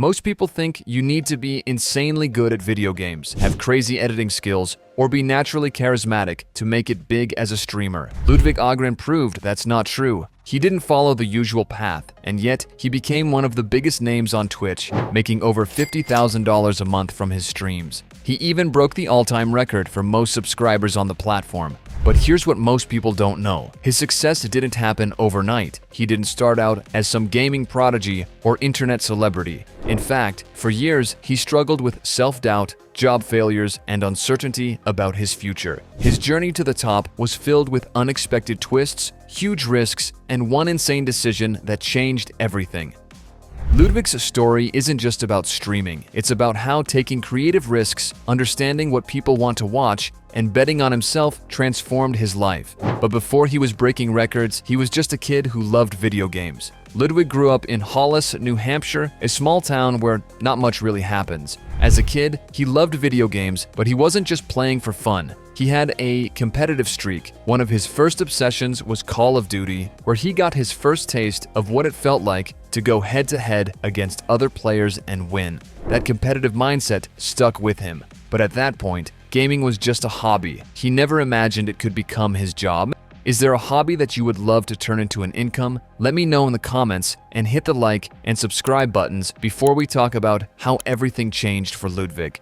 Most people think you need to be insanely good at video games, have crazy editing skills, or be naturally charismatic to make it big as a streamer. Ludwig Ahgren proved that's not true. He didn't follow the usual path, and yet he became one of the biggest names on Twitch, making over $50,000 a month from his streams. He even broke the all-time record for most subscribers on the platform. But here's what most people don't know. His success didn't happen overnight. He didn't start out as some gaming prodigy or internet celebrity. In fact, for years, he struggled with self-doubt, job failures, and uncertainty about his future. His journey to the top was filled with unexpected twists, huge risks, and one insane decision that changed everything. Ludwig's story isn't just about streaming. It's about how taking creative risks, understanding what people want to watch, and betting on himself transformed his life. But before he was breaking records, he was just a kid who loved video games. Ludwig grew up in Hollis, New Hampshire, a small town where not much really happens. As a kid, he loved video games, but he wasn't just playing for fun. He had a competitive streak. One of his first obsessions was Call of Duty, where he got his first taste of what it felt like to go head-to-head against other players and win. That competitive mindset stuck with him. But at that point, gaming was just a hobby. He never imagined it could become his job. Is there a hobby that you would love to turn into an income? Let me know in the comments, and hit the like and subscribe buttons before we talk about how everything changed for Ludwig.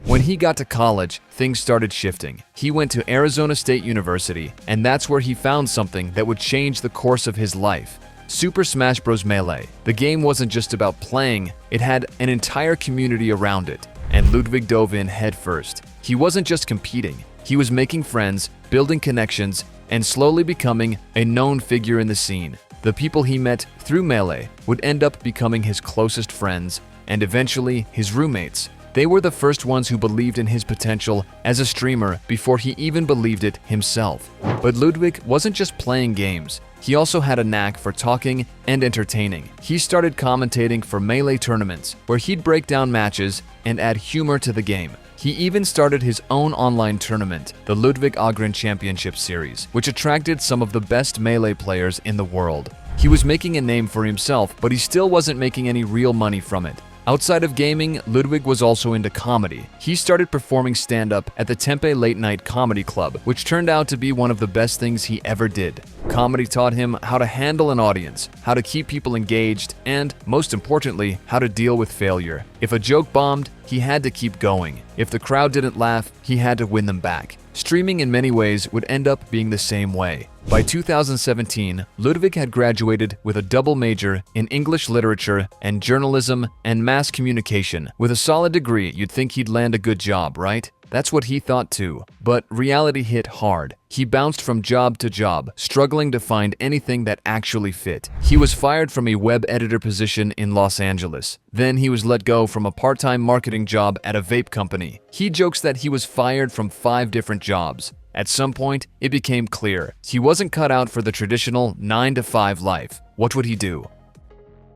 When he got to college, things started shifting. He went to Arizona State University, and that's where he found something that would change the course of his life. Super Smash Bros. Melee. The game wasn't just about playing, it had an entire community around it, and Ludwig dove in headfirst. He wasn't just competing, he was making friends, building connections, and slowly becoming a known figure in the scene. The people he met through Melee would end up becoming his closest friends, and eventually his roommates. They were the first ones who believed in his potential as a streamer before he even believed it himself. But Ludwig wasn't just playing games. He also had a knack for talking and entertaining. He started commentating for Melee tournaments, where he'd break down matches and add humor to the game. He even started his own online tournament, the Ludwig Ahgren Championship Series, which attracted some of the best Melee players in the world. He was making a name for himself, but he still wasn't making any real money from it. Outside of gaming, Ludwig was also into comedy. He started performing stand-up at the Tempe Late Night Comedy Club, which turned out to be one of the best things he ever did. Comedy taught him how to handle an audience, how to keep people engaged, and, most importantly, how to deal with failure. If a joke bombed, he had to keep going. If the crowd didn't laugh, he had to win them back. Streaming in many ways would end up being the same way. By 2017, Ludwig had graduated with a double major in English literature and journalism and mass communication. With a solid degree, you'd think he'd land a good job, right? That's what he thought too. But reality hit hard. He bounced from job to job, struggling to find anything that actually fit. He was fired from a web editor position in Los Angeles. Then he was let go from a part-time marketing job at a vape company. He jokes that he was fired from 5 different jobs. At some point, it became clear he wasn't cut out for the traditional 9-to-5 life. What would he do?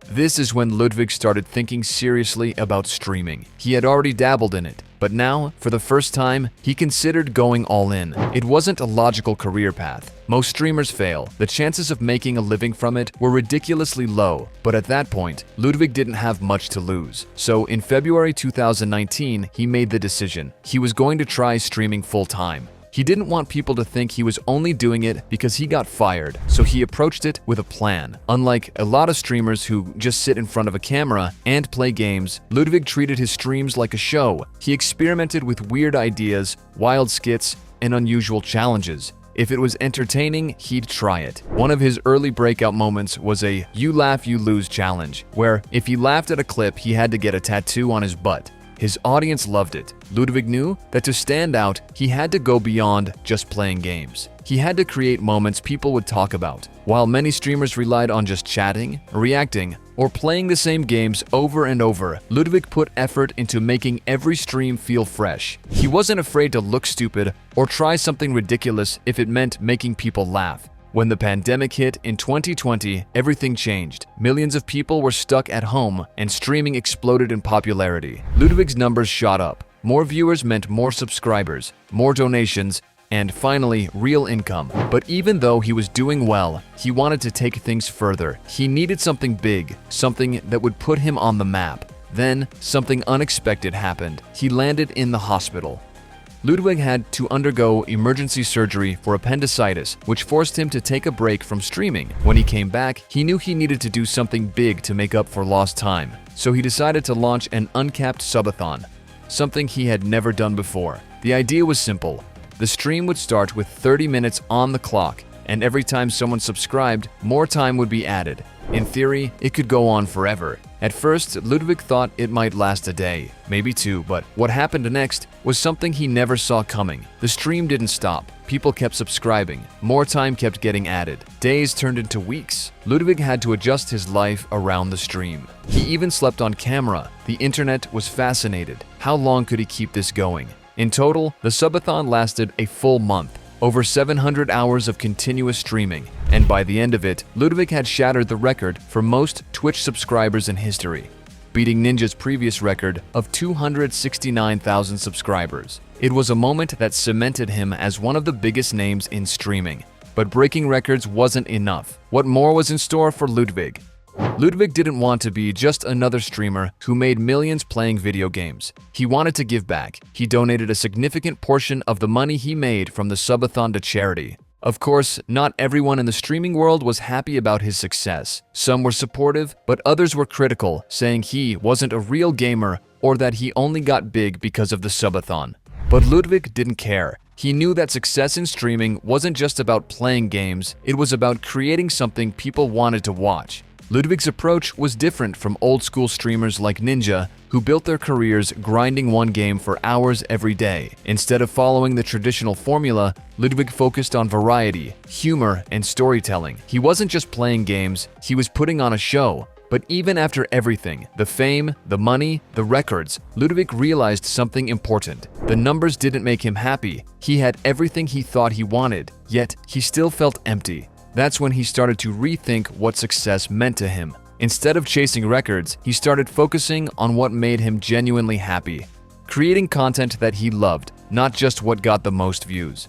This is when Ludwig started thinking seriously about streaming. He had already dabbled in it, but now, for the first time, he considered going all in. It wasn't a logical career path. Most streamers fail. The chances of making a living from it were ridiculously low, but at that point, Ludwig didn't have much to lose. So in February 2019, he made the decision. He was going to try streaming full-time. He didn't want people to think he was only doing it because he got fired, so he approached it with a plan. Unlike a lot of streamers who just sit in front of a camera and play games, Ludwig treated his streams like a show. He experimented with weird ideas, wild skits, and unusual challenges. If it was entertaining, he'd try it. One of his early breakout moments was a "You Laugh, You Lose" challenge, where if he laughed at a clip, he had to get a tattoo on his butt. His audience loved it. Ludwig knew that to stand out, he had to go beyond just playing games. He had to create moments people would talk about. While many streamers relied on just chatting, reacting, or playing the same games over and over, Ludwig put effort into making every stream feel fresh. He wasn't afraid to look stupid or try something ridiculous if it meant making people laugh. When the pandemic hit in 2020, everything changed. Millions of people were stuck at home, and streaming exploded in popularity. Ludwig's numbers shot up. More viewers meant more subscribers, more donations, and finally, real income. But even though he was doing well, he wanted to take things further. He needed something big, something that would put him on the map. Then, something unexpected happened. He landed in the hospital. Ludwig had to undergo emergency surgery for appendicitis, which forced him to take a break from streaming. When he came back, he knew he needed to do something big to make up for lost time. So he decided to launch an uncapped subathon, something he had never done before. The idea was simple. The stream would start with 30 minutes on the clock, and every time someone subscribed, more time would be added. In theory, it could go on forever. At first, Ludwig thought it might last a day, maybe two, but what happened next was something he never saw coming. The stream didn't stop. People kept subscribing. More time kept getting added. Days turned into weeks. Ludwig had to adjust his life around the stream. He even slept on camera. The internet was fascinated. How long could he keep this going? In total, the subathon lasted a full month. Over 700 hours of continuous streaming, and by the end of it, Ludwig had shattered the record for most Twitch subscribers in history, beating Ninja's previous record of 269,000 subscribers. It was a moment that cemented him as one of the biggest names in streaming. But breaking records wasn't enough. What more was in store for Ludwig? Ludwig didn't want to be just another streamer who made millions playing video games. He wanted to give back. He donated a significant portion of the money he made from the subathon to charity. Of course, not everyone in the streaming world was happy about his success. Some were supportive, but others were critical, saying he wasn't a real gamer or that he only got big because of the subathon. But Ludwig didn't care. He knew that success in streaming wasn't just about playing games, it was about creating something people wanted to watch. Ludwig's approach was different from old-school streamers like Ninja, who built their careers grinding one game for hours every day. Instead of following the traditional formula, Ludwig focused on variety, humor, and storytelling. He wasn't just playing games, he was putting on a show. But even after everything, the fame, the money, the records, Ludwig realized something important. The numbers didn't make him happy. He had everything he thought he wanted, yet he still felt empty. That's when he started to rethink what success meant to him. Instead of chasing records, he started focusing on what made him genuinely happy, creating content that he loved, not just what got the most views.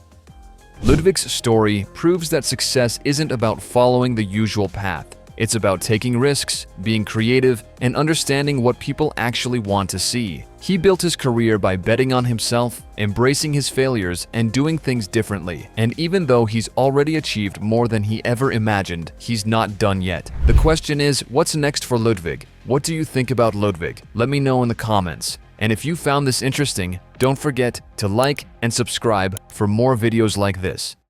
Ludwig's story proves that success isn't about following the usual path. It's about taking risks, being creative, and understanding what people actually want to see. He built his career by betting on himself, embracing his failures, and doing things differently. And even though he's already achieved more than he ever imagined, he's not done yet. The question is, what's next for Ludwig? What do you think about Ludwig? Let me know in the comments. And if you found this interesting, don't forget to like and subscribe for more videos like this.